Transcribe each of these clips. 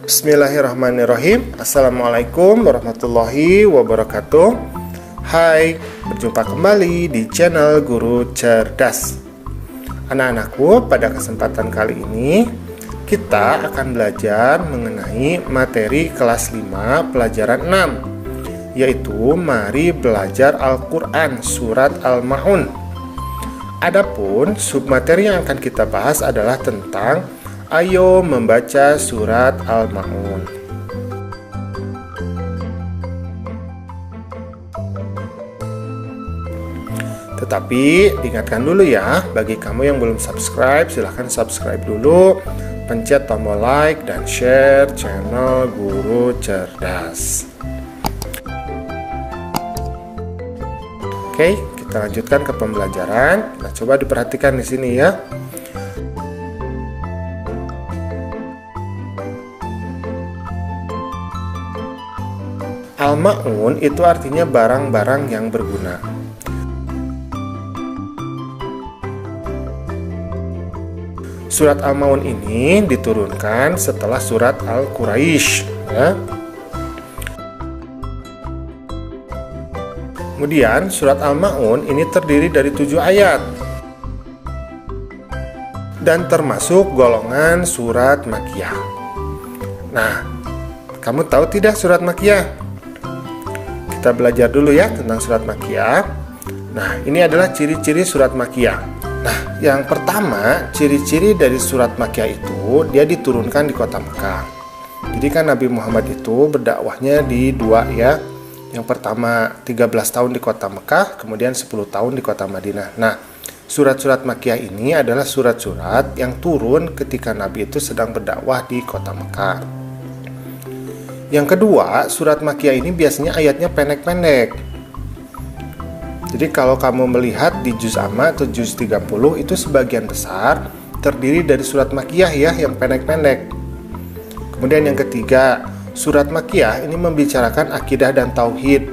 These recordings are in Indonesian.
Bismillahirrahmanirrahim. Assalamualaikum warahmatullahi wabarakatuh. Hai, berjumpa kembali di channel Guru Cerdas. Anak-anakku, pada kesempatan kali ini kita akan belajar mengenai materi kelas 5 pelajaran 6, yaitu mari belajar Al-Quran surat Al-Ma'un. Adapun submateri yang akan kita bahas adalah tentang ayo membaca surat Al-Ma'un. Tetapi diingatkan dulu ya, bagi kamu yang belum subscribe, silahkan subscribe dulu, pencet tombol like dan share channel Guru Cerdas. Oke, kita lanjutkan ke pembelajaran. Nah, coba diperhatikan di sini ya. Al-Ma'un itu artinya barang-barang yang berguna. Surat Al-Ma'un ini diturunkan setelah surat Al-Quraisy ya. Kemudian surat Al-Ma'un ini terdiri dari 7 ayat dan termasuk golongan surat Makkiyah. Nah, kamu tahu tidak surat Makkiyah? Kita belajar dulu ya tentang surat Makkiyah. Nah, ini adalah ciri-ciri surat Makkiyah. Nah, yang pertama, ciri-ciri dari surat Makkiyah itu dia diturunkan di kota Mekah. Jadi kan Nabi Muhammad itu berdakwahnya di dua ya. Yang pertama 13 tahun di kota Mekah, kemudian 10 tahun di kota Madinah. Nah, surat-surat Makkiyah ini adalah surat-surat yang turun ketika Nabi itu sedang berdakwah di kota Mekah. Yang kedua, surat Makkiyah ini biasanya ayatnya pendek-pendek. Jadi kalau kamu melihat di juz amma atau juz 30 itu sebagian besar terdiri dari surat Makkiyah ya yang pendek-pendek. Kemudian yang ketiga, surat Makkiyah ini membicarakan akidah dan tauhid.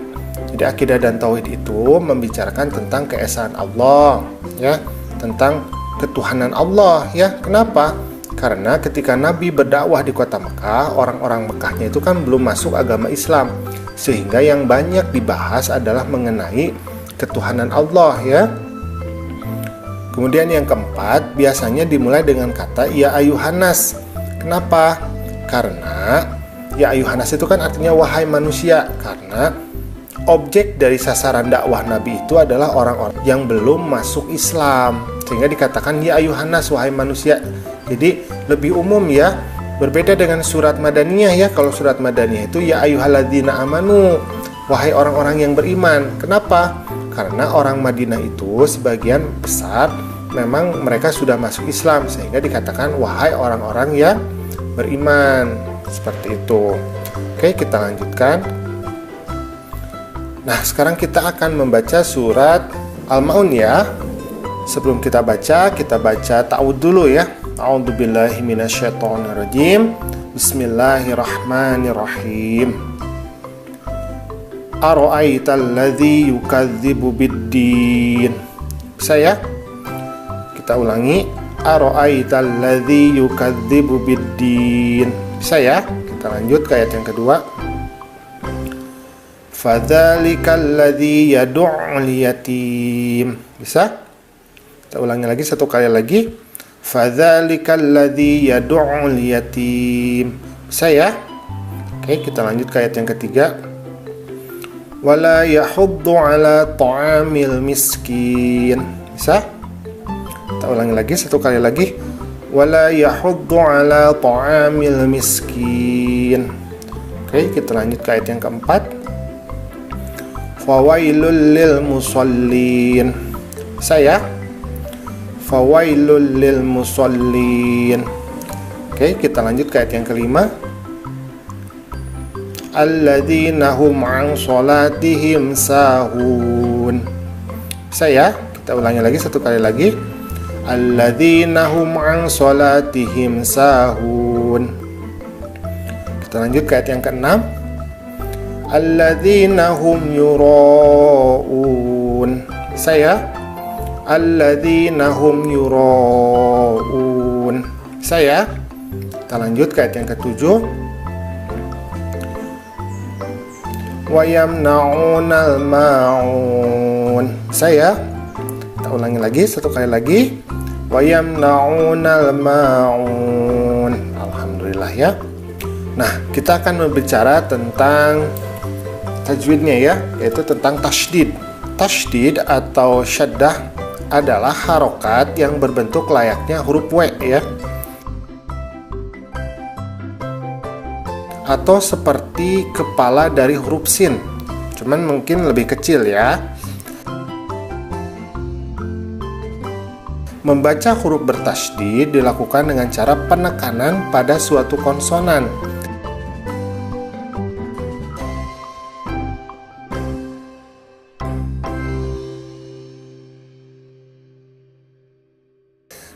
Jadi akidah dan tauhid itu membicarakan tentang keesaan Allah ya, tentang ketuhanan Allah ya. Kenapa? Karena ketika Nabi berdakwah di kota Mekah, orang-orang Mekahnya itu kan belum masuk agama Islam, sehingga yang banyak dibahas adalah mengenai ketuhanan Allah ya. Kemudian yang keempat, biasanya dimulai dengan kata ya ayuhanas. Kenapa? Karena ya ayuhanas itu kan artinya wahai manusia, karena objek dari sasaran dakwah Nabi itu adalah orang-orang yang belum masuk Islam, sehingga dikatakan ya ayuhanas, wahai manusia. Jadi lebih umum ya, berbeda dengan surat Madaniyah ya. Kalau surat Madaniyah itu ya ayyuhalladzina amanu, wahai orang-orang yang beriman. Kenapa? Karena orang Madinah itu sebagian besar memang mereka sudah masuk Islam, sehingga dikatakan wahai orang-orang yang beriman. Seperti itu. Oke, kita lanjutkan. Nah, sekarang kita akan membaca surat Al-Ma'un ya. Sebelum kita baca ta'awudz dulu ya. A'udzubillahi minasyaitonirrajim. Bismillahirrahmanirrahim. Ara'aital ladzi yukadzibu biddin. Bisa ya? Kita ulangi. Ara'aital ladzi yukadzibu biddin. Bisa ya? Kita lanjut ke ayat yang kedua. Fadzalikal ladzi yad'ul yatim. Bisa? Kita ulangi lagi satu kali lagi. Fadzalikal ladzi yad'ul yatim. Bisa ya? Oke, kita lanjut ke ayat yang ketiga. Wala yahuddu ala ta'amil miskin. Bisa? Kita ulangi lagi satu kali lagi. Wala yahuddu ala ta'amil miskin. Oke, kita lanjut ke ayat yang keempat. Fawailul lil musallin. Bisa ya? Fawailul lil musallin. Oke, kita lanjut ke ayat yang kelima. Alladzina hum an sholatihim sahun. Bisa ya? Kita ulangi lagi satu kali lagi. Alladzina hum an sholatihim sahun. Kita lanjut ke ayat yang keenam. Alladzina hum yura'un. Bisa ya? Alladzina hum yura'un. Bisa ya? Kita lanjut ke ayat yang ketujuh. wa yamna'unal ma'un. Saya kita ulangi lagi satu kali lagi. Wa yamna'unal ma'un. Alhamdulillah ya. Nah, kita akan berbicara tentang tajwidnya ya, yaitu tentang tasydid. Tasydid atau syaddah adalah harokat yang berbentuk layaknya huruf W ya, atau seperti kepala dari huruf sin, cuman mungkin lebih kecil ya. Membaca huruf bertasydid dilakukan dengan cara penekanan pada suatu konsonan.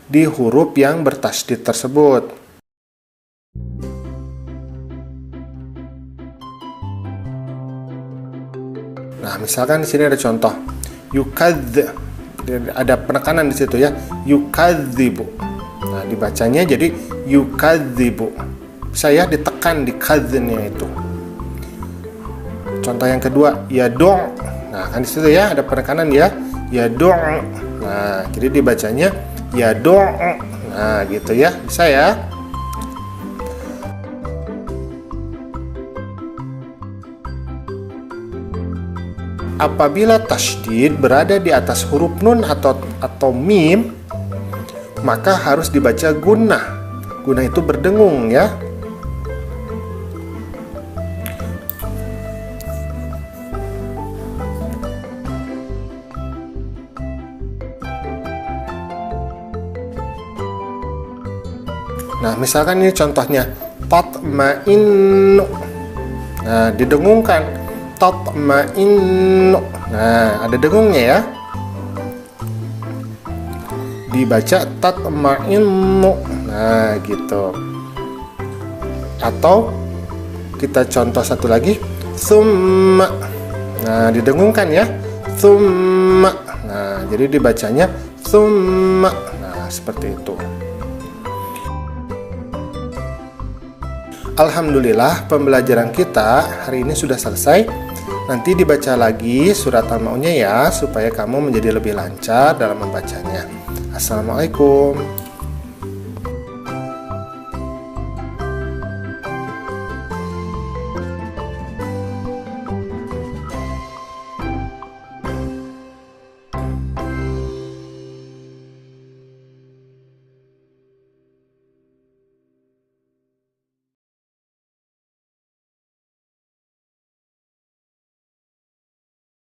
Di huruf yang bertasydid tersebut. Nah, misalkan di sini ada contoh yukadz, ada penekanan di situ ya, yukadzibu. Nah, dibacanya jadi yukadzibu. Saya ditekan di kadznya itu. Contoh yang kedua yad'u. Nah, kan di situ ya ada penekanan ya, yad'u. Nah, jadi dibacanya yad'u. Nah, gitu ya. Bisa ya. Apabila tasydid berada di atas huruf nun atau mim, maka harus dibaca gunnah. Gunnah itu berdengung ya. Nah, misalkan ini contohnya tatma'innu. Nah, didengungkan tatma'innu. Nah, ada dengungnya ya. Dibaca tatma'innu. Nah, gitu. Atau kita contoh satu lagi, summa. Nah, didengungkan ya. Summa. Nah, jadi dibacanya summa. Nah, seperti itu. Alhamdulillah, pembelajaran kita hari ini sudah selesai. Nanti dibaca lagi surat Al-Ma'unnya ya, supaya kamu menjadi lebih lancar dalam membacanya. Assalamualaikum.